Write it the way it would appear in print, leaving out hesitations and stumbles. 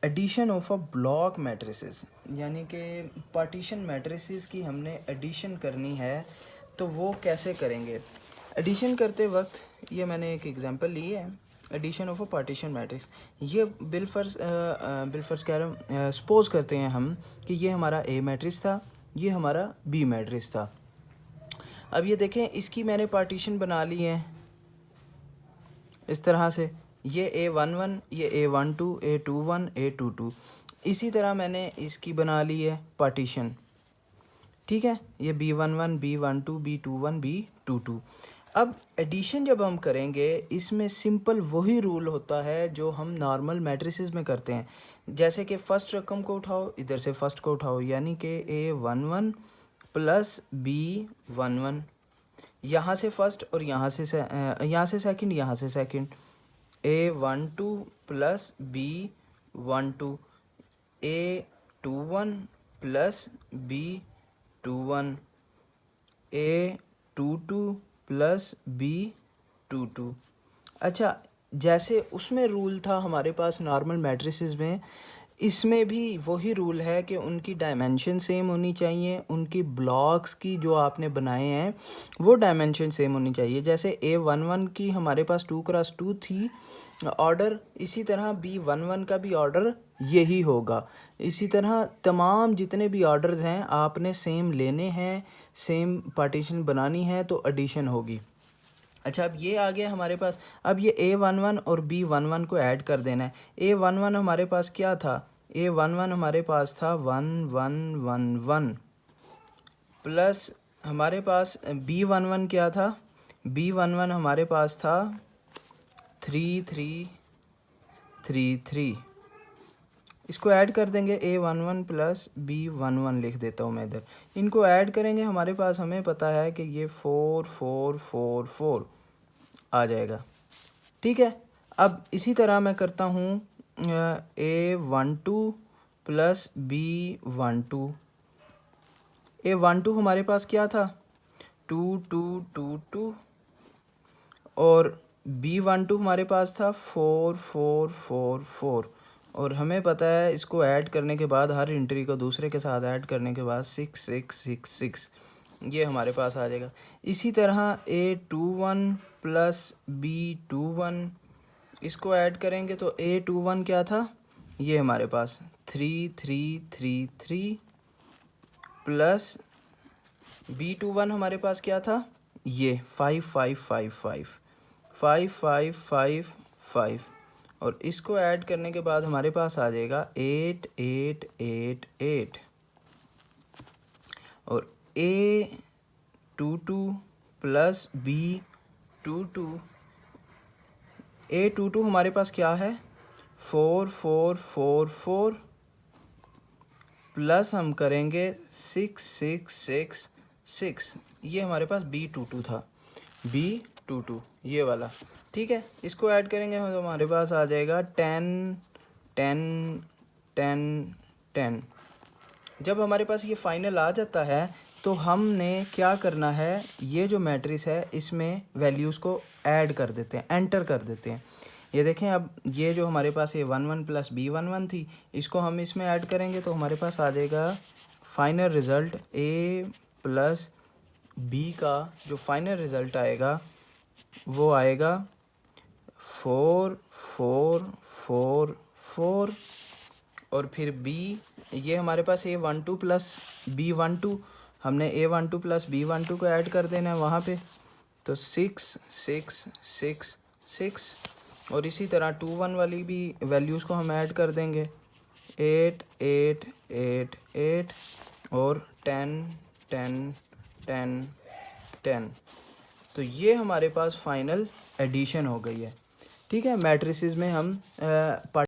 Addition of a block matrices, यानी कि partition matrices की हमने एडिशन करनी है, तो वो कैसे करेंगे। एडिशन करते वक्त ये मैंने एक एग्जांपल ली है, addition of a partition matrix. ये बिलफर्स कह रहा हूँ, सपोज करते हैं हम कि ये हमारा ए मैट्रिक्स था, ये हमारा बी मैट्रिक्स था। अब ये देखें, इसकी मैंने पार्टीशन बना ली है इस तरह से, ये A11, ये A12, A21, A22। इसी तरह मैंने इसकी बना ली है पार्टीशन, ठीक है, ये B11, B12, B21, B22। अब एडिशन जब हम करेंगे, इसमें सिंपल वही रूल होता है जो हम नॉर्मल मैट्रिसेस में करते हैं। जैसे कि फ़र्स्ट रकम को उठाओ, इधर से फर्स्ट को उठाओ, यानी कि A11 प्लस B11, यहाँ से फर्स्ट और यहाँ से सेकंड, यहाँ से second. A12 plus B12, A21 plus B21, A22 plus B22। अच्छा, जैसे उसमें रूल था हमारे पास नॉर्मल मैट्रिसेस में, इसमें भी वही रूल है कि उनकी डायमेंशन सेम होनी चाहिए, उनकी ब्लॉक्स की जो आपने बनाए हैं वो डायमेंशन सेम होनी चाहिए। जैसे A11 की हमारे पास 2x2 थी ऑर्डर, इसी तरह B11 का भी ऑर्डर यही होगा। इसी तरह तमाम जितने भी ऑर्डर्स हैं आपने सेम लेने हैं, सेम पार्टीशन बनानी है, तो एडिशन होगी। अच्छा, अब ये आ गया हमारे पास। अब ये A11 और B11 को ऐड कर देना है। A11 हमारे पास क्या था, A11 हमारे पास था 1 1 1 1, प्लस हमारे पास B11 क्या था, B11 हमारे पास था 3 3 3 3। इसको ऐड कर देंगे, A11 प्लस B11 लिख देता हूँ मैं इधर। इनको ऐड करेंगे, हमारे पास हमें पता है कि ये 4 4 4 4 आ जाएगा, ठीक है। अब इसी तरह मैं करता हूँ A12 प्लस B12। A12 हमारे पास क्या था, 2 2 2 2, और B12 हमारे पास था 4 4 4 4। और हमें पता है इसको ऐड करने के बाद, हर एंट्री को दूसरे के साथ ऐड करने के बाद 6 6 6 6 ये हमारे पास आ जाएगा। इसी तरह A21 प्लस B21, इसको ऐड करेंगे तो A21 क्या था, ये हमारे पास 3 3 3 3, प्लस B21 हमारे पास क्या था, ये 5 5 5 5 5 5 5 5, और इसको ऐड करने के बाद हमारे पास आ जाएगा 8 8 8 8। और A22 प्लस B22, A22 हमारे पास क्या है, 4 4 4 4, प्लस हम करेंगे 6 6 6 6, ये हमारे पास B22 था, B22 ये वाला, ठीक है। इसको ऐड करेंगे तो हमारे पास आ जाएगा 10 10 10 10। जब हमारे पास ये फाइनल आ जाता है तो हमने क्या करना है, ये जो मैट्रिक्स है इसमें वैल्यूज़ को ऐड कर देते हैं, एंटर कर देते हैं। ये देखें, अब ये जो हमारे पास ये 1 1 प्लस B11 थी, इसको हम इसमें ऐड करेंगे तो हमारे पास आ जाएगा final result A plus B का जो फाइनल रिज़ल्ट आएगा वो आएगा 4 4 4 4। और फिर B, ये हमारे पास A12 प्लस B12, हमने A12 प्लस B12 को ऐड कर देना है वहाँ पे, तो 6 6 6 6। और इसी तरह 21 वाली भी वैल्यूज़ को हम ऐड कर देंगे, 8 8 8 8, और 10 10 10 10। तो ये हमारे पास फाइनल एडिशन हो गई है, ठीक है। मैट्रिसेस में हम